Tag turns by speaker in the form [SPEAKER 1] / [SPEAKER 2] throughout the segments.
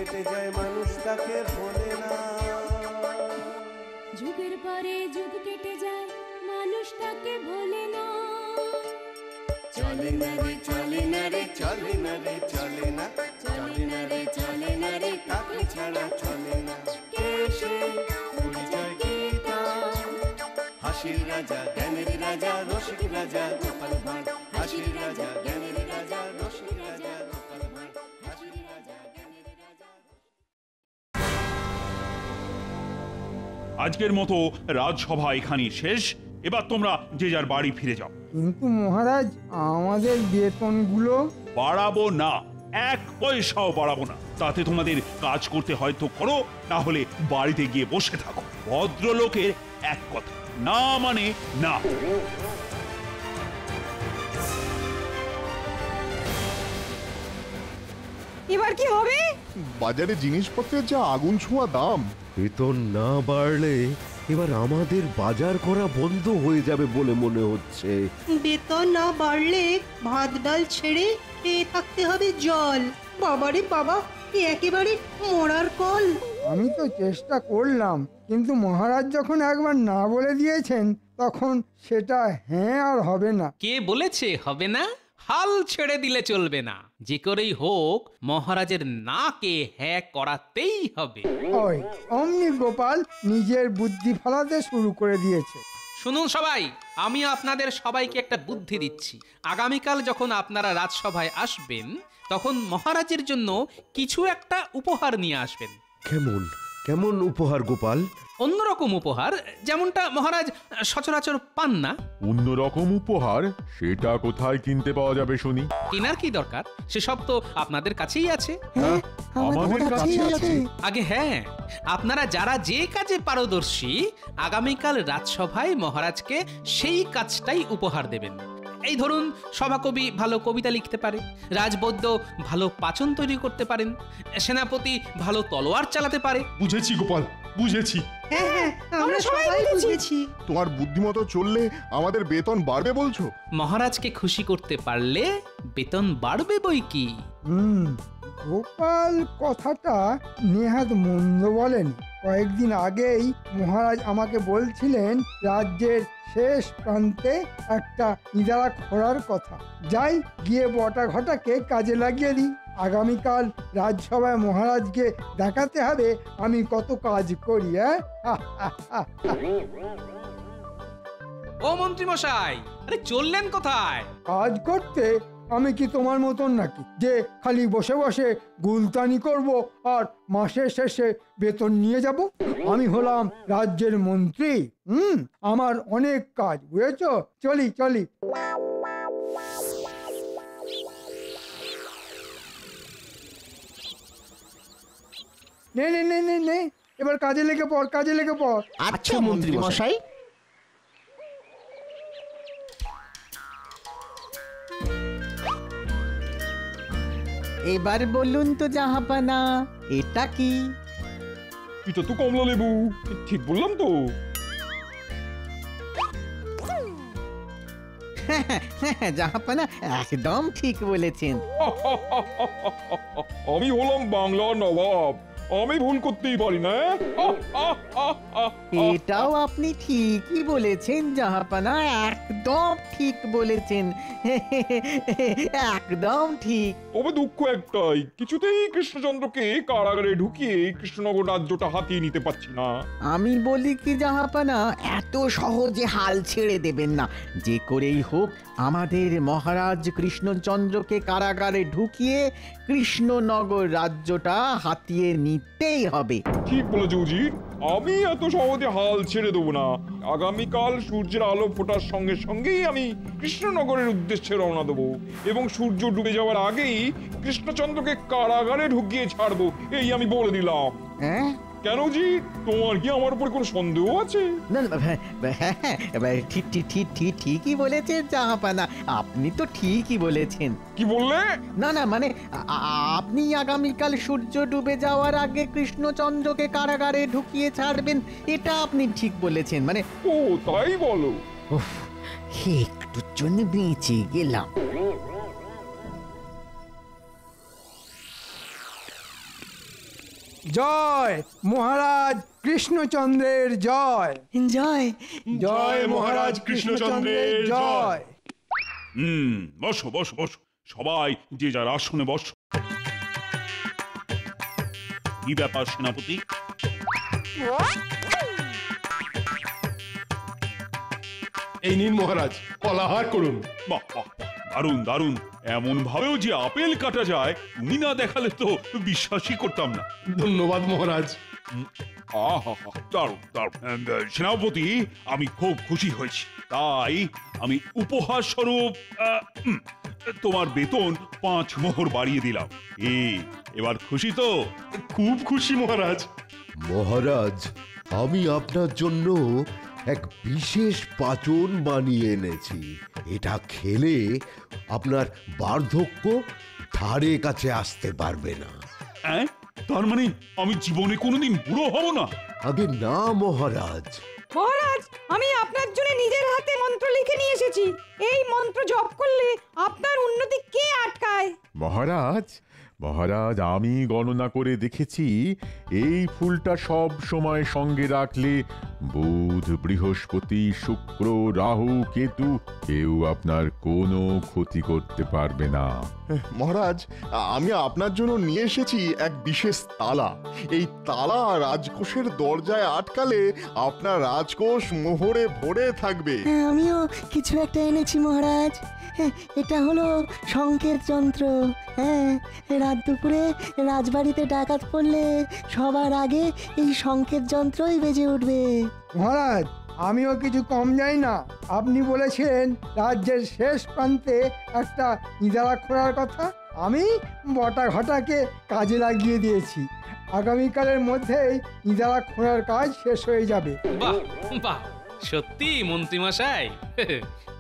[SPEAKER 1] কেটে যায় মানুষ তাকে ভোলে না।
[SPEAKER 2] যুগের পরে যুগ কেটে যায় মানুষ তাকে ভোলে না।
[SPEAKER 1] চলে না রে চলে না রে চলে না রে চলে না, চলে না রে চলে না রে কাকে ছাড়া চলে না। কে সে পরিচয় কি তার? হাসির রাজা জ্ঞানের রাজা রসিক রাজা গোপাল ভাঁড়। হাসির রাজা জ্ঞানের রাজা রসিক রাজা গোপাল ভাঁড়। হাসির রাজা জ্ঞানের রাজা।
[SPEAKER 3] আজকের মতো রাজসভা এখানেই শেষ। এবার তোমরা যে যার বাড়ি ফিরে যাও।
[SPEAKER 4] কিন্তু মহারাজ, আমাদের বেতনগুলো?
[SPEAKER 3] বাড়াবো না, এক পয়সাও বাড়াবো না। তাতে তোমাদের কাজ করতে হয়তো করো, না হলে বাড়িতে গিয়ে বসে থাকো। ভদ্রলোকের এক কথা, না মানে না।
[SPEAKER 5] এবার কি হবে?
[SPEAKER 6] বাজারে জিনিসপত্রের যা আগুন ছোঁয়া দাম।
[SPEAKER 7] বেতন না বাড়লে এবার আমাদের বাজার করা বন্ধ হয়ে যাবে বলে মনে হচ্ছে।
[SPEAKER 8] বেতন না বাড়লে ভাত ডাল ছেড়ে খেয়ে থাকতে হবে জল। বাবারে বাবা, একেবারে মরার কল।
[SPEAKER 4] আমি তো চেষ্টা করলাম, কিন্তু মহারাজ যখন একবার না বলে দিয়েছেন তখন সেটা হ্যাঁ আর হবে না।
[SPEAKER 9] কে বলেছে হবে না? হাল ছেড়ে দিলে চলবে না। যে করেই হোক মহারাজের নাকে হ্যাঁ করাতেই হবে।
[SPEAKER 4] ওই অমনি গোপাল নিজের বুদ্ধি ফলাতে শুরু করে দিয়েছে।
[SPEAKER 9] শুনুন সবাই, আমি আপনাদের সবাইকে একটা বুদ্ধি দিচ্ছি। আগামীকাল যখন আপনারা রাজসভায় আসবেন তখন মহারাজের জন্য কিছু একটা উপহার নিয়ে আসবেন।
[SPEAKER 7] কেমন কেমন উপহার গোপাল?
[SPEAKER 9] অন্যরকম উপহার, যেমনটা মহারাজ সচরাচর পান না।
[SPEAKER 6] অন্যরকম উপহার? সেটা কোথায় কিনতে পাওয়া যাবে শুনি?
[SPEAKER 9] কেনার কি দরকার, সেসব তো আপনাদের কাছেই আছে।
[SPEAKER 6] আমাদের কাছে আছে?
[SPEAKER 9] আগে হ্যাঁ, আপনারা যারা যে কাজে পারদর্শী আগামীকাল রাজসভায় মহারাজকে সেই কাজটাই উপহার দেবেন। এই ধরুন, সভাকবি ভালো কবিতা লিখতে পারে, রাজবৈদ্য ভালো পাচন তৈরি করতে পারেন, সেনাপতি ভালো তলোয়ার চালাতে পারে।
[SPEAKER 6] বুঝেছি গোপাল, বুঝেছি।
[SPEAKER 8] হ্যাঁ হ্যাঁ, আমরা সবাই বুঝেছি।
[SPEAKER 6] তোমার বুদ্ধিমতো চললে আমাদের বেতন বাড়বে বলছো?
[SPEAKER 9] মহারাজকে খুশি করতে পারলে বেতন বাড়বে বই কি।
[SPEAKER 4] গোপাল কথাটা নেহাত মন্দ বলেন। কয়েকদিন আগেই মহারাজ আমাকে বলছিলেন রাজ্যের শেষ প্রান্তে একটা ইদারা খোঁড়ার কথা। যাই গিয়ে বটা ঘটাকে কাজে লাগিয়ে দিই। আগামীকাল রাজসভায় মহারাজকে দেখাতে হবে আমি কত কাজ করি।
[SPEAKER 9] ও মন্ত্রী মশাই, আরে চললেন কোথায়?
[SPEAKER 4] কাজ করতে আমি কি তোমার মতন নাকি যে খালি বসে বসে গুলতানি করব আর মাসের শেষে বেতন নিয়ে যাব? আমি হলাম রাজ্যের মন্ত্রী। আমার অনেক কাজ, বুঝেছো? চলি চলি। নে নে নে নে নে, এবার কাজে লেগে পড়, কাজে লেগে পড়।
[SPEAKER 10] আচ্ছা মন্ত্রী মশাই। এবার বলুন তো জাহাপানা, এটা কি?
[SPEAKER 3] এটা তো কমলা লেবু, ঠিক বললাম তো?
[SPEAKER 10] জাহাপানা একদম ঠিক বলেছেন।
[SPEAKER 3] আমি হলাম বাংলার নবাব, আমি ভুল করতেই পারি না।
[SPEAKER 10] এটাও আপনি ঠিকই বলেছেন জাহাপানা, একদম ঠিক বলেছেন। একদম ঠিক।
[SPEAKER 3] তবে দুঃখ একটাই, কিছুতেই কৃষ্ণচন্দ্রকে কারাগারে ঢুকিয়ে কৃষ্ণনগর রাজ্যটা হাতিয়ে নিতে পারছি না।
[SPEAKER 10] আমি বলি কি জাহাপানা, এত সহজে হাল ছেড়ে দেবেন না। যে করেই হোক আমাদের মহারাজ কৃষ্ণচন্দ্রকে কারাগারে ঢুকিয়ে কৃষ্ণনগর রাজ্যটা হাতিয়ে নিতেই হবে।
[SPEAKER 3] ঠিক বলেছ উজির, আমি এত সহজে হাল ছেড়ে দেবো না। আগামীকাল সূর্যের আলো ফোটার সঙ্গে সঙ্গেই আমি কৃষ্ণনগরের উদ্দেশ্যে রওনা দেবো এবং সূর্য ডুবে যাওয়ার আগেই কৃষ্ণচন্দ্রকে কারাগারে ঢুকিয়ে ছাড়বো, এই আমি বলে দিলাম।
[SPEAKER 10] হ্যাঁ?
[SPEAKER 3] কেন জি, তোমার কি আমার উপর কোনো সন্দেহ আছে?
[SPEAKER 10] না ঠিকই বলেছেন জাহাপানা, আপনি তো ঠিকই বলেছেন।
[SPEAKER 3] কি বললে?
[SPEAKER 10] না না, মানে আপনি আগামীকাল সূর্য ডুবে যাওয়ার আগে কৃষ্ণচন্দ্রকে কারাগারে ঢুকিয়ে ছাড়বেন, এটা আপনি ঠিক বলেছেন। মানে
[SPEAKER 3] ও তাই বলো?
[SPEAKER 10] একটুর জন্য বেঁচে গেলাম।
[SPEAKER 4] জয় মহারাজ কৃষ্ণচন্দ্রের জয়।
[SPEAKER 10] জয়
[SPEAKER 4] জয় মহারাজ কৃষ্ণচন্দ্রের জয়।
[SPEAKER 11] বসো বসো বসো, সবাই যে যার আসনে বসো। কি ব্যাপার সেনাপতি?
[SPEAKER 12] এই নিন মহারাজ, ফলাহার করুন।
[SPEAKER 11] বাহ বাহ, দারুণ দারুণ। এমন ভাবেও যে আপেল কাটা যায় তুমি না দেখালে তো বিশ্বাসই করতাম না।
[SPEAKER 12] ধন্যবাদ মহারাজ।
[SPEAKER 11] দারুণ দারুণ। সেনাপতি, আমি খুব খুশি হয়েছি। তাই আমি উপহার স্বরূপ তোমার বেতন 5 মোহর বাড়িয়ে দিলাম। এবার খুশি তো?
[SPEAKER 12] খুব খুশি মহারাজ।
[SPEAKER 7] মহারাজ, আমি আপনার জন্য এক বিশেষ পাচন বানিয়ে এনেছি। এটা খেলে আপনার বার্ধক্য ধারে কাছে আসতে পারবে না।
[SPEAKER 11] তার মানে আমি জীবনে কোনোদিন বুড়ো হব না?
[SPEAKER 7] আগে না মহারাজ।
[SPEAKER 5] মহারাজ, আমি আপনার জন্য নিজের হাতে মন্ত্র লিখে নিয়ে এসেছি। এই মন্ত্র জপ করলে আপনার উন্নতি কে আটকায়?
[SPEAKER 6] মহারাজ, মহারাজ, আমি গণনা করে দেখেছি এই ফুলটা সব সময় সঙ্গে রাখলে বুধ, বৃহস্পতি, শুক্র, রাহু, কেতু কেউ আপনার কোনো ক্ষতি করতে পারবে না।
[SPEAKER 12] মহারাজ, আমি আপনার জন্য নিয়ে এসেছি এক বিশেষ তালা। এই তালা রাজকোষের দরজায় আটকালে আপনার রাজকোষ মোহরে ভরে থাকবে।
[SPEAKER 13] আমিও কিছু একটা এনেছি মহারাজ। এটা হলো শঙ্কের যন্ত্র। হ্যাঁ, রাত দুপুরে রাজবাড়িতে ডাকাত পড়লে সবার আগে এই শঙ্কের যন্ত্রই বেজে উঠবে।
[SPEAKER 4] মহারাজ, আমিও কিছু কম যাই না। আপনি বলেছেন রাজ্যের শেষ প্রান্তে একটা ইদারা খোঁড়ার কথা। আমি বটা ঘটাকে কাজে লাগিয়ে দিয়েছি। আগামীকালের মধ্যেই ইদারা খোঁড়ার কাজ শেষ হয়ে যাবে।
[SPEAKER 9] বাহ বাহ, সত্যি মন্ত্রীমশাই,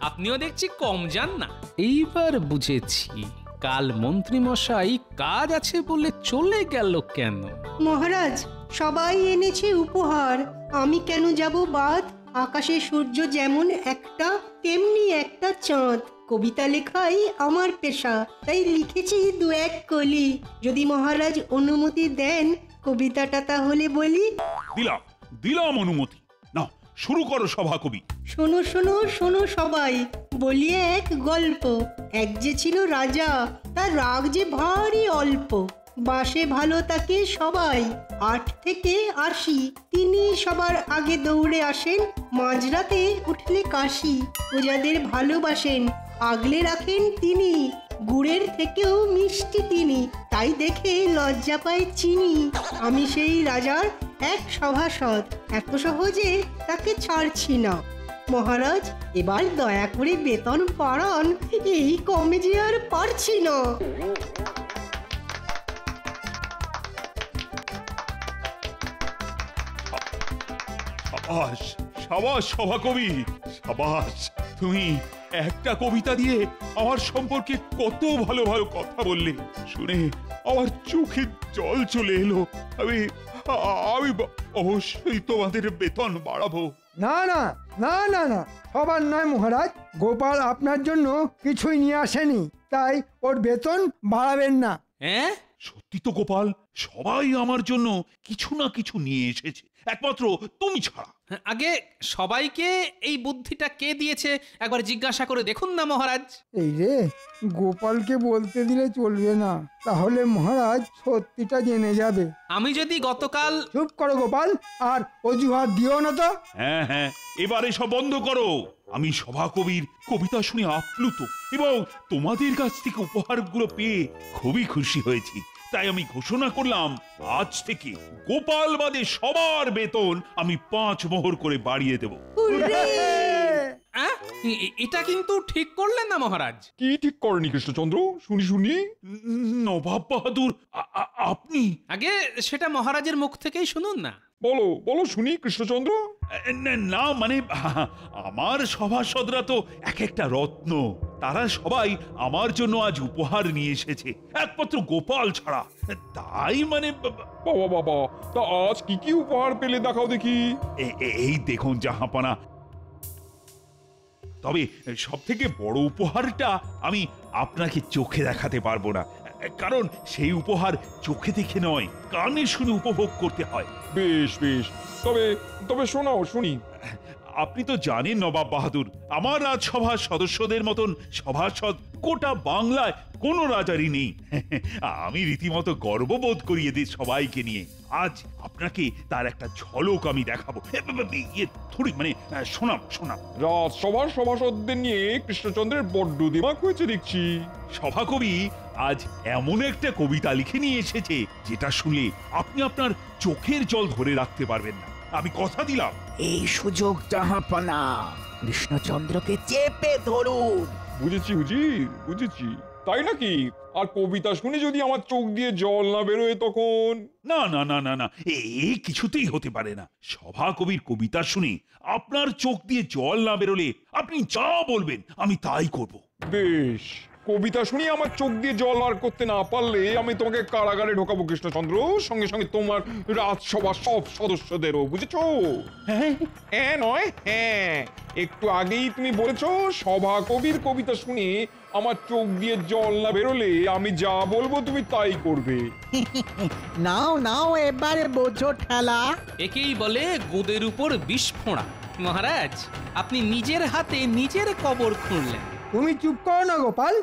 [SPEAKER 9] আপনিও দেখছি কম যান না। এইবার বুঝেছি কাল মন্ত্রীমশাই কাজ আছে বলে চলে গেল কেন।
[SPEAKER 8] মহারাজ, সবাই এনেছে উপহার, আমি কেন যাব বাদ? আকাশে সূর্য যেমন একটা, তেমনি একটা চাঁদ। কবিতা লেখাই আমার পেশা, তাই লিখেছি 2-1 কলি। যদি মহারাজ অনুমতি দেন কবিতাটা তাহলে বলি।
[SPEAKER 11] দিলাম দিলাম অনুমতি। না, শুরু করো সভা কবি।
[SPEAKER 8] শোনো শোনো শোনো সবাই, বলি এক গল্প। এক যে ছিল রাজা, তার রাগ যে ভারী অল্প। বাসে ভালো তাকে সবাই, 8 থেকে 80। তিনি সবার আগে দৌড়ে আসেন, মাঝরাতে উঠলে কাশি। প্রজাদের ভালোবাসেন, আগলে রাখেন তিনি। গুড়ের থেকেও মিষ্টি তিনি, তাই দেখে লজ্জা পায় চিনি। আমি সেই রাজার এক সভাসদ, এত সহজে তাকে ছাড়ছি না। মহারাজ, এবার দয়া করে বেতন বাড়ান, এই কমে যে আর পারছি না।
[SPEAKER 11] সাবাস সাবাস সভাকবি, সাবাস। তুমি একটা কবিতা দিয়ে আমার সম্পর্কে কত ভালো ভালো কথা বললে, শুনে আমার চোখে জল চলে এলো। আমি অবশ্যই তোমাদের বেতন বাড়াবো।
[SPEAKER 4] না না না না না, সবার নয় মহারাজ। গোপাল আপনার জন্য কিছুই নিয়ে আসেনি, তাই ওর বেতন বাড়াবেন না।
[SPEAKER 9] হ্যাঁ,
[SPEAKER 11] সত্যি তো গোপাল, সবাই আমার জন্য কিছু না কিছু নিয়ে এসেছে, একমাত্র তুমি ছাড়া।
[SPEAKER 9] আগে সবাইকে এই বুদ্ধিটা কে দিয়েছে একবার জিজ্ঞাসা করে দেখুন না মহারাজ।
[SPEAKER 4] এই রে, গোপালকে বলতে দিলে চলবে না, তাহলে মহারাজ সত্যিটা জেনে যাবে।
[SPEAKER 9] আমি যদি গতকাল...
[SPEAKER 4] চুপ করো গোপাল, আর অজুহাত দিও না তো।
[SPEAKER 11] হ্যাঁ হ্যাঁ, এবারে সব বন্ধ করো। আমি সভাকবির কবিতা শুনে আপ্লুত এবং তোমাদের কাছ থেকে উপহারগুলো পেয়ে খুবই খুশি হয়েছি। তাই আমি ঘোষণা করলাম, আজ থেকে গোপাল বাদে সবার বেতন আমি 5 মোহর করে বাড়িয়ে দেব।
[SPEAKER 9] এটা কিন্তু ঠিক করলেন না মহারাজ।
[SPEAKER 3] কি ঠিক করেনি কৃষ্ণচন্দ্র? শুনি শুনি।
[SPEAKER 11] নবাব বাহাদুর, আপনি?
[SPEAKER 9] আগে সেটা মহারাজের মুখ থেকেই শুনুন না।
[SPEAKER 3] বলো বলো শুনি কৃষ্ণচন্দ্র।
[SPEAKER 11] না মানে আমার সভাসদরা তো এক একটা রত্ন, তারা সবাই আমার জন্য আজ উপহার নিয়ে এসেছে, একমাত্র গোপাল ছাড়া। তাই মানে...
[SPEAKER 3] বাবা বাবা, তা আজ কি কি উপহার পেলে দেখাও দেখি।
[SPEAKER 11] এই দেখুন জাহাপনা, তবে সব থেকে বড় উপহারটা আমি আপনাকে চোখে দেখাতে পারবো না। কারণ সেই উপহার চোখে দেখে নয়, কানে শুনে উপভোগ করতে হয়।
[SPEAKER 3] বেশ বেশ, তবে তবে শোনাও শুনি।
[SPEAKER 11] আপনি তো জানেন নবাব বাহাদুর, আমার রাজসভার সদস্যদের মতন সভাসদ গোটা বাংলায় কোনো রাজারই নেই। আমি রীতিমতো গর্ববোধ করিয়ে দিই সবাইকে নিয়ে। আজ আপনাকে তার একটা ঝলক আমি দেখাবো। শোনাব।
[SPEAKER 3] রাজসভার সভাসদদের নিয়ে কৃষ্ণচন্দ্রের বড্ড দিমাগ হয়েছে দেখছি।
[SPEAKER 11] সভাকবি আজ এমন একটা কবিতা লিখে নিয়ে এসেছে যেটা শুনলে আপনি আপনার চোখের জল ধরে রাখতে পারবেন না, আমি কথা দিলাম।
[SPEAKER 10] এই সুযোগ জাহাপনা, কৃষ্ণচন্দ্রকে চেপে ধরুন।
[SPEAKER 3] বুঝেছি হুজির, বুঝেছি। তাই নাকি? আর কবিতা শুনে যদি আমার চোখ দিয়ে জল না বেরোয় তখন?
[SPEAKER 11] না না না না না, এই কিছুতেই হতে পারে না। সভাকবির কবিতা শুনে আপনার চোখ দিয়ে জল না বেরোলে আপনি যা বলবেন আমি তাই করব।
[SPEAKER 3] বেশ, কবিতা শুনি আমার চোখ দিয়ে জল আর করতে না পারলে আমি তোমাকে কারাগারে ঢোকাবো কৃষ্ণচন্দ্র, সঙ্গে সঙ্গে তোমার রাজসভার সব সদস্যদেরও, বুঝেছো? হ্যাঁ নয় হ্যাঁ, একটু আগেই তুমি বলেছো সভাকবির কবিতা শুনে আমার চোখ দিয়ে জল না বেরোলে আমি যা বলবো তুমি তাই করবে।
[SPEAKER 10] নাও নাও এবারে বোঝো ঠেলা।
[SPEAKER 9] একেই বলে গোদের উপর বিষ ফোঁড়া। মহারাজ, আপনি নিজের হাতে নিজের কবর খুঁড়লেন।
[SPEAKER 4] তুমি চুপ করো না গোপাল।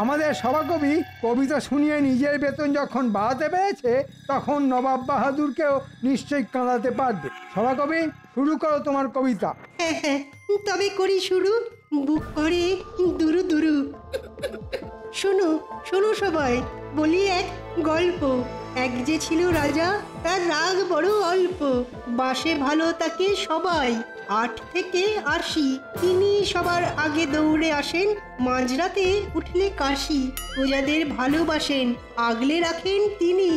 [SPEAKER 4] আমাদের সভাকবি কবিতা শুনিয়ে নিজের বেতন যখন বাড়াতে পেরেছে তখন নবাব বাহাদুরকেও নিশ্চয়ই কাঁদাতে পারবে। সভাকবি, শুরু করো তোমার কবিতা।
[SPEAKER 8] হ্যাঁ, তবে করি শুরু। বুক করে দুরু দুরু। শোনো শোনো সবাই, বলি এক গল্প। এক যে ছিল রাজা, তার রাগ বড় অল্প। বাসে ভালো তাকে সবাই, 8 থেকে 80। তিনি সবার আগে দৌড়ে আসেন, মাঝরাতে উঠলে কাশি। প্রজাদের ভালোবাসেন, আগলে রাখেন তিনি।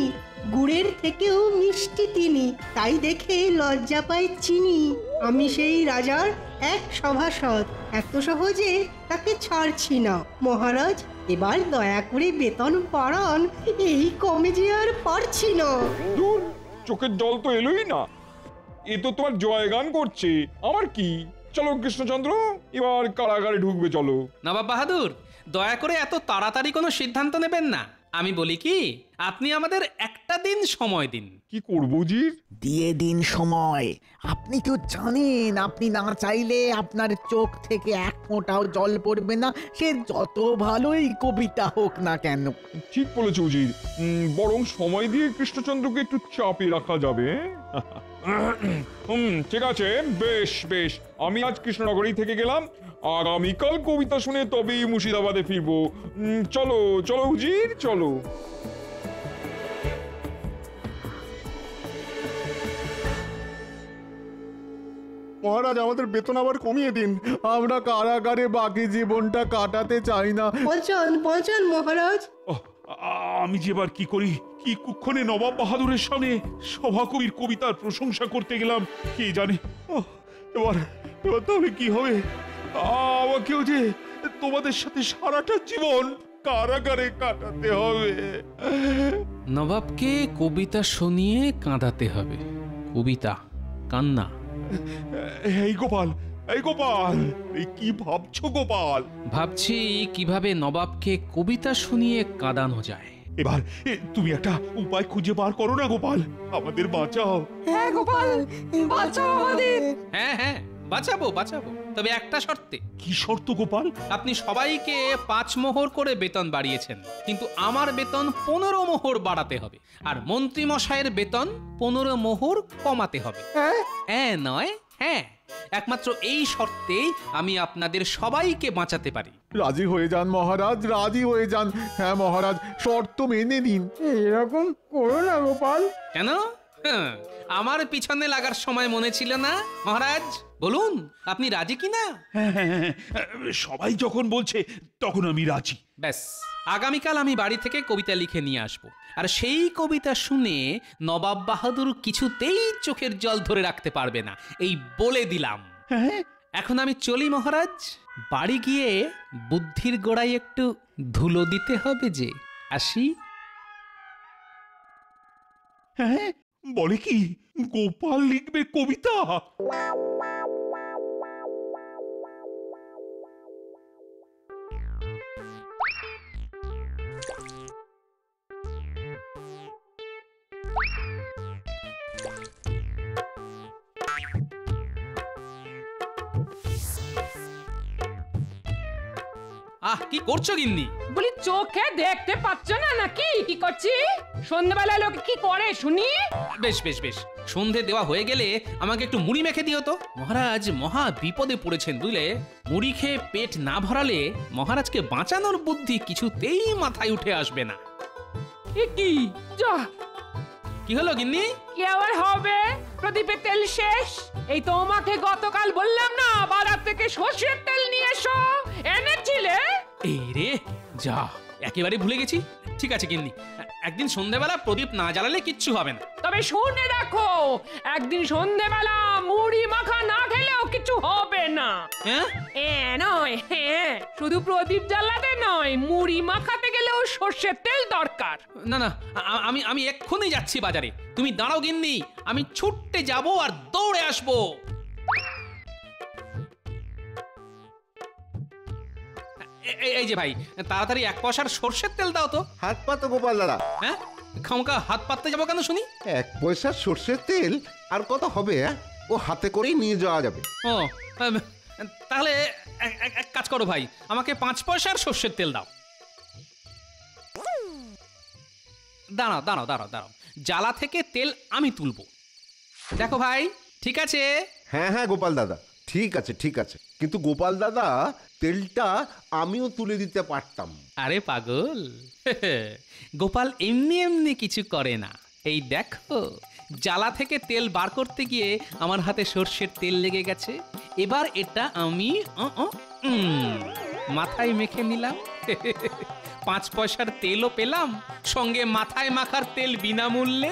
[SPEAKER 8] গুড়ের থেকেও মিষ্টি তিনি, তাই দেখে লজ্জা পায় চিনি। আমি সেই রাজার এক সভাসদ, এত সহজে তাকে ছাড়ছি না। মহারাজ, এবার দয়া করে বেতন বাড়ান, এই কমে যে আর পারছি না।
[SPEAKER 3] দূর, চোখের জল তো এলোই না। এ তো তোমার জয়গান করছে, আমার কি? চলো কৃষ্ণচন্দ্র, এবার কারাগারে ঢুকবে, চলো।
[SPEAKER 9] নবাব বাহাদুর, দয়া করে এত তাড়াতাড়ি কোনো সিদ্ধান্ত নেবেন না। আমি বলি কি, আপনি আমাদের একটা দিন সময় দিন।
[SPEAKER 3] কি করবো জির?
[SPEAKER 10] দিয়ে দিন সময়। আপনি তো জানেন আপনি না চাইলে আপনার চোখ থেকে এক ফোঁটাও জল পড়বে না, সে যত ভালোই কবিতা হোক না কেন।
[SPEAKER 3] ঠিক বলেছো উজির, বরং সময় দিয়ে কৃষ্ণচন্দ্রকে একটু চাপে রাখা যাবে। ঠিক আছে, বেশ বেশ, আমি আজ কৃষ্ণনগরী থেকে গেলাম। আগামীকাল কবিতা শুনে তবেই মুর্শিদাবাদে ফিরবো। চলো চলো উজির, চলো।
[SPEAKER 12] মহারাজ, আমাদের বেতন আবার কমিয়ে দিন।
[SPEAKER 6] আমরা কারাগারে বাকি জীবনটা কাটাতে চাই না।
[SPEAKER 8] বাঁচান বাঁচান মহারাজ।
[SPEAKER 11] আমি যে এবার কি করি, কি কুক্ষণে নবাব বাহাদুরের সামনে সভাকবির কবিতার প্রশংসা করতে গেলাম কে জানে। এবার এবার তাহলে কি হবে? আমাকেও যে তোমাদের সাথে সারাটা জীবন কারাগারে কাটাতে হবে।
[SPEAKER 9] নবাবকে কবিতা শুনিয়ে কাঁদাতে হবে। কবিতা, কান্না।
[SPEAKER 11] এই গোপাল, এই গোপাল, এই কি ভাবছো গোপাল?
[SPEAKER 9] ভাবছি কিভাবে নবাবকে কবিতা শুনিয়ে কাঁদানো যায়।
[SPEAKER 11] এবার তুমি একটা উপায় খুঁজে বার করো না গোপাল, আমাদের বাঁচাও।
[SPEAKER 5] হ্যাঁ গোপাল, বাঁচাও আমাদের।
[SPEAKER 9] হ্যাঁ হ্যাঁ, বাঁচাবো বাঁচাবো, তবে একটা শর্তে।
[SPEAKER 11] কি শর্ত গোপাল?
[SPEAKER 9] আপনি সবাইকে 5 মোহর করে বেতন বাড়িয়েছেন, কিন্তু আমার বেতন 15 মোহর বাড়াতে হবে, আর মন্ত্রী মশাইয়ের বেতন 15 মোহর কমাতে হবে। হ্যাঁ নয় হ্যাঁ, একমাত্র এই শর্তেই আমি আপনাদের সবাইকে বাঁচাতে পারি।
[SPEAKER 6] রাজি হয়ে যান মহারাজ, রাজি হয়ে যান। হ্যাঁ মহারাজ, শর্ত মেনে নিন।
[SPEAKER 4] এরকম করো না গোপাল।
[SPEAKER 9] কেন? আমার পিছনে লাগার সময় মনে ছিল না? মহারাজ বলুন, আপনি রাজি কিনা?
[SPEAKER 11] সবাই যখন বলছে তখন আমি রাজি।
[SPEAKER 9] ব্যাস, আগামীকাল আমি বাড়ি থেকে কবিতা লিখে নিয়ে আসব, আর সেই কবিতা শুনে নবাব বাহাদুর কিছুতেই চোখের জল ধরে রাখতে পারবে না, এই বলে দিলাম। এখন আমি চলি মহারাজ, বাড়ি গিয়ে বুদ্ধির গোড়ায় একটু ধুলো দিতে হবে যে। আসি।
[SPEAKER 11] হ্যাঁ, বলে কি গোপাল লিখবে কবিতা?
[SPEAKER 9] আহ কি করছো গিন্নি?
[SPEAKER 14] বলি চোখে দেখতে পাচ্ছ না নাকি কি করছি? সন্ধ্যাবেলা লোক কি করে শুনি?
[SPEAKER 9] বেশ বেশ বেশ, সন্ধে দেওয়া হয়ে গেলে আমাকে একটু মুড়ি মেখে দিও তো। মহারাজ মহা বিপদে পড়েছেন বুঝলে। মুড়ি খেয়ে পেট না ভরালে মহারাজকে বাঁচানোর বুদ্ধি কিছুতেই মাথায় উঠে আসবে না।
[SPEAKER 14] এ কি যা,
[SPEAKER 9] কি হলো গিন্নি?
[SPEAKER 14] কি আবার হবে? প্রদীপের তেল শেষ। এই তোমাকে গতকাল বললাম না বাজার থেকে সর্ষের তেল নিয়ে এসো, এনেছিলে?
[SPEAKER 9] এই রে যা, একেবারে ভুলে গেছি। ঠিক আছে গিন্নি, একদিন সন্ধ্যাবেলা প্রদীপ না জ্বালালে কিচ্ছু হবে না।
[SPEAKER 14] তবে শুনে রাখো, একদিন সন্ধ্যাবেলা মুড়ি মাখা না খেলেও কিছু হবে না।
[SPEAKER 9] হ্যাঁ
[SPEAKER 14] নয়, হ্যাঁ, শুধু প্রদীপ জ্বালাতে নয়, মুড়ি মাখাতে গেলেও সর্ষের তেল দরকার।
[SPEAKER 9] না না, আমি এক্ষুনি যাচ্ছি বাজারে। তুমি দাঁড়াও গিন্নি, আমি ছুটতে যাব আর দৌড়ে আসবো। এই যে ভাই, তাড়াতাড়ি 1 পয়সার সর্ষের তেল দাও তো।
[SPEAKER 15] হাত পাতো গোপাল দাদা।
[SPEAKER 9] হ্যাঁ, খামকা হাত পাততে যাবো কেন শুনি?
[SPEAKER 15] 1 পয়সার সর্ষের তেল আর কত হবে? ও হাতে করেই নিয়ে যাওয়া যাবে।
[SPEAKER 9] ও তাহলে এক কাজ করো ভাই, আমাকে 5 পয়সার সর্ষের তেল দাও। দাঁড়াও দাঁড়াও দাঁড়াও দাঁড়াও, জ্বালা থেকে তেল আমি তুলবো। দেখো ভাই, ঠিক আছে?
[SPEAKER 15] হ্যাঁ হ্যাঁ গোপাল দাদা, ঠিক আছে ঠিক আছে, কিন্তু গোপাল দাদা তেলটা আমিও তুলে দিতে পারতাম।
[SPEAKER 9] আরে পাগল, গোপাল এমনি এমনি কিছু করে না। এই দেখো, জ্বালা থেকে তেল বার করতে গিয়ে আমার হাতে সর্ষের তেল লেগে গেছে। এবার এটা আমি মাথায় মেখে নিলাম। 5 পয়সার তেলও পেলাম, সঙ্গে মাথায় মাখার তেল বিনামূল্যে।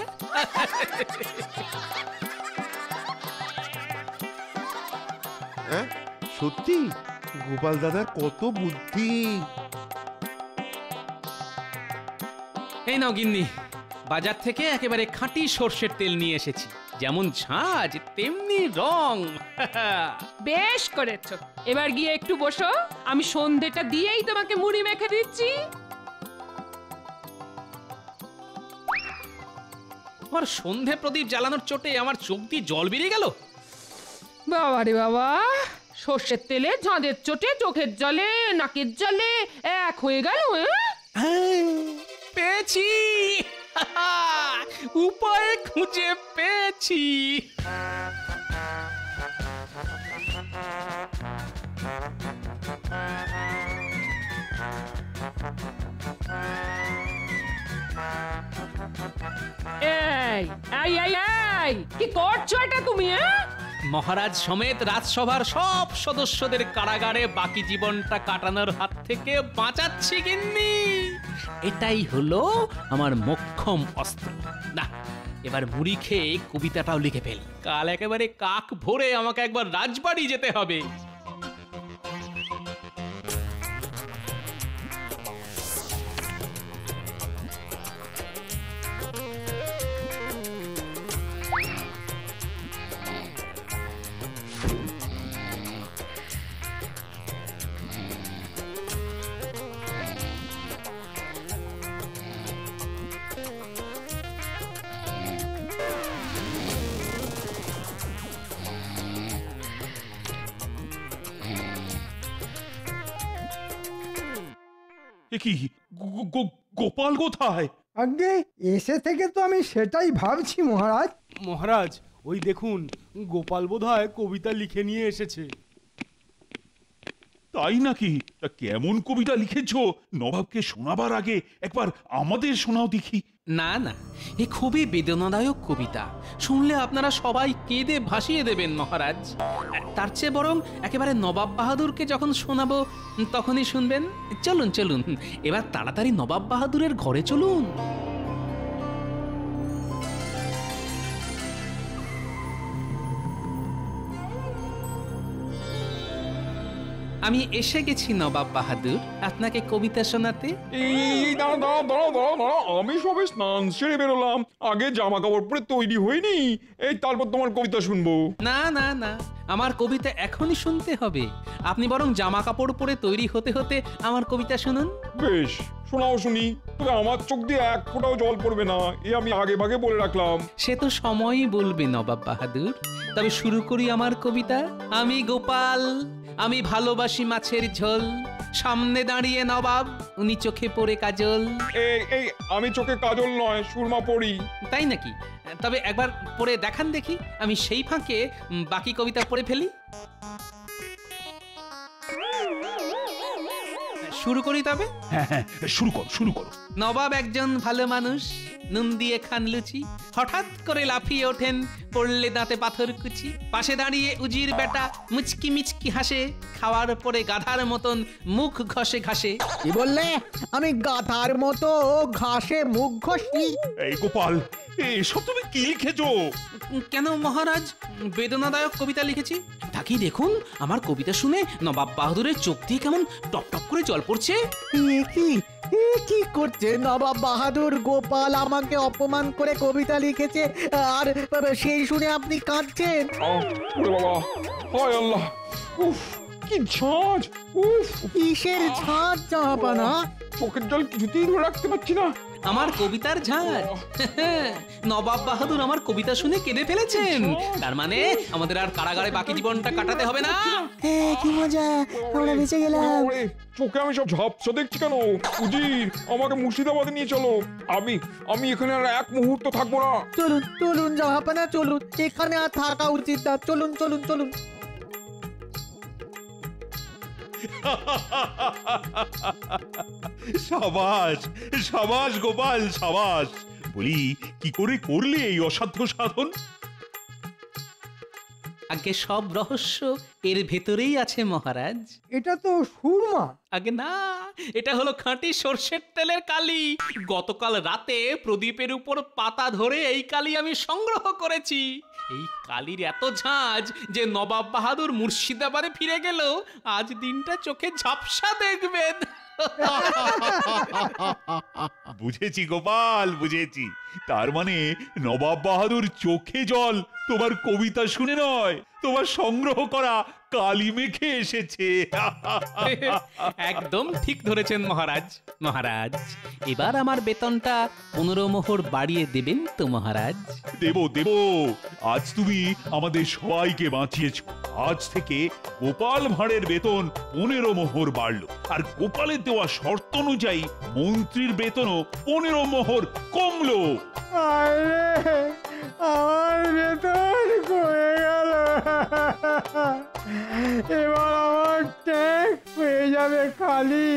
[SPEAKER 15] সত্যি গোপাল দাদার কত বুদ্ধি।
[SPEAKER 9] এই নাও গিন্নি, বাজার থেকে একেবারে খাঁটি সর্ষের তেল নিয়ে এসেছি। যেমন ঝাঁজ তেমনি রং।
[SPEAKER 14] বেশ করেছো, এবার গিয়ে একটু বসো, আমি সন্ধেটা দিয়েই তোমাকে মুড়ি মেখে দিচ্ছি।
[SPEAKER 9] আমার সন্ধে প্রদীপ জ্বালানোর চোটে আমার চোখ দিয়ে জল বেরিয়ে গেল।
[SPEAKER 14] বাবা রে বাবা, সর্ষের তেলে ঝাঁঝের চোটে চোখের জলে নাকের জলে এক হয়ে গেল।
[SPEAKER 9] পেয়েছি, উপায় খুঁজে পেয়েছি।
[SPEAKER 14] কি করছো এটা তুমি?
[SPEAKER 9] মহারাজ সমেত রাজসভার সব সদস্যদের কারাগারে বাকি জীবনটা কাটানোর হাত থেকে বাঁচাচ্ছি গিন্নি। এটাই হলো আমার মোক্ষম অস্ত্র। না, এবার মুড়ি খেয়ে কবিতাটাও লিখে ফেল। কাল একেবারে কাক ভোরে আমাকে একবার রাজবাড়ি যেতে হবে।
[SPEAKER 11] কি গোপাল কোথায়?
[SPEAKER 4] আগে এসে থেকে তো আমি সেটাই ভাবছি মহারাজ।
[SPEAKER 16] মহারাজ, ওই দেখুন, গোপাল বোধহয় কবিতা লিখে নিয়ে এসেছে।
[SPEAKER 11] তাই নাকি? তা কেমন কবিতা লিখেছো? নবাবকে শোনাবার আগে একবার আমাদের শোনাও দেখি।
[SPEAKER 9] না না, এ খুবই বেদনাদায়ক কবিতা। শুনলে আপনারা সবাই কেঁদে ভাসিয়ে দেবেন মহারাজ। তার চেয়ে বরং একেবারে নবাব বাহাদুরকে যখন শোনাবো তখনই শুনবেন। চলুন চলুন, এবার তাড়াতাড়ি নবাব বাহাদুরের ঘরে চলুন। আমি এসে গেছি নবাব বাহাদুর, আপনাকে কবিতা শোনাতে।
[SPEAKER 3] আমি সবে স্নান সেরে বেরোলাম, আগে জামা কাপড় পরে তৈরি হইনি, এই তারপর তোমার কবিতা শুনবো।
[SPEAKER 9] না না না, আমার কবিতা এখনই শুনতে হবে। আপনি বরং জামা কাপড় পরে তৈরি হতে হতে আমার কবিতা শুনুন।
[SPEAKER 3] বেশ, শোনাও শুনি, তবে আমার চোখ দিয়ে এক ফোঁটাও জল পড়বে না, এ আমি আগে ভাগে বলে রাখলাম।
[SPEAKER 9] সে তো সময়ই বলবে নবাব বাহাদুর। তবে শুরু করি আমার কবিতা। আমি গোপাল, আমি ভালোবাসি মাছের ঝোল, সামনে দাঁড়িয়ে নবাব, উনি চোখে পড়ে কাজল।
[SPEAKER 3] এই আমি চোখে কাজল নয়, সুরমা পড়ি।
[SPEAKER 9] তাই নাকি? তবে একবার পড়ে দেখান দেখি, আমি সেই ফাঁকে বাকি কবিতা পড়ে ফেলি। শুরু করি তবে?
[SPEAKER 11] হ্যাঁ, শুরু করো।
[SPEAKER 9] নবাব একজন ভালো মানুষ, নুন দিয়ে খান লুচি, হঠাৎ করে লাফিয়ে ওঠেন, পড়লে দাঁতে পাথর কুচি। পাশে দাঁড়িয়ে উজির বেটা মুচকি মিচকি হাসে, খাওয়ার পরে গাধার মতন মুখ ঘষে ঘাসে।
[SPEAKER 10] কি বললে? আমি গাধার মতো ঘাসে মুখ ঘষি?
[SPEAKER 11] এই গোপাল, এসব তুমি কি লিখেছো?
[SPEAKER 9] কেন মহারাজ, বেদনাদায়ক কবিতা লিখেছি। তাকি দেখুন, আমার কবিতা শুনে নবাব বাহাদুরের চোখ দিয়ে কেমন টপ টপ করে জল পড়ছে।
[SPEAKER 10] কি করছে নবাব বাহাদুর? গোপাল আমাকে অপমান করে কবিতা লিখেছে, আর সেই শুনে আপনি কাঁদছেন?
[SPEAKER 3] বাবা, হায় আল্লাহ, উফ কি ঝাঁজ! উফ,
[SPEAKER 10] কিসের ঝাঁজ জাহাপানা?
[SPEAKER 3] চোখের জল কিছুতেই ধরে রাখতে পারছি না।
[SPEAKER 9] আমার কবিতার ঝাঁজ। নবাব বাহাদুর আমার কবিতা শুনে কেঁদে ফেলেছেন, তার মানে আমাদের আর কারাগারে বাকি জীবনটা কাটাতে হবে না।
[SPEAKER 13] কি মজা, আমরা বেঁচে গেলাম।
[SPEAKER 3] চোখে আমি সব ঝাপসা দেখছি কেন? উজির, আমাকে মুর্শিদাবাদে নিয়ে চলো। আমি এখানে আর এক মুহূর্ত থাকবো না।
[SPEAKER 10] চলুন জাহাপানা, চলুন। এখানে আর থাকা উচিত না। চলুন।
[SPEAKER 11] সাবাস গোপাল, সাবাস। বলি, কি করে করলে এই অসাধ্য সাধন?
[SPEAKER 9] আগে সব রহস্য এর ভেতরেই আছে মহারাজ।
[SPEAKER 4] এটা তো সুরমা।
[SPEAKER 9] আগে না, এটা হলো খাঁটি সর্ষের তেলের কালি। গতকাল রাতে প্রদীপের উপর পাতা ধরে এই কালি আমি সংগ্রহ করেছি। এই কালির এত ঝাঁজ যে নবাব বাহাদুর মুর্শিদাবাদে ফিরে গেল আজ দিনটা চোখে ঝাপসা দেখবেন।
[SPEAKER 11] বুঝেছি গোপাল, বুঝেছি। তার মানে নবাব বাহাদুর চোখে জল তোমার কবিতা শুনে নয়, তোমার সংগ্রহ করা কালি মেখে এসেছে।
[SPEAKER 9] একদম ঠিক ধরেছেন মহারাজ। মহারাজ, এবার আমার বেতনটা 15 মোহর বাড়িয়ে দেবেন তো মহারাজ?
[SPEAKER 11] দেব। আজ তুমি আমাদের সবাইকে বাঁচিয়েছ। আজ থেকে গোপাল ভাঁড়ের বেতন 15 মোহর বাড়লো, আর গোপালের দেওয়া শর্ত অনুযায়ী মন্ত্রীর বেতনও 15 মোহর কমলো।
[SPEAKER 4] আমার বেতন কমে গেল। এবার আমার ট্যাক্স হয়ে যাবে খালি।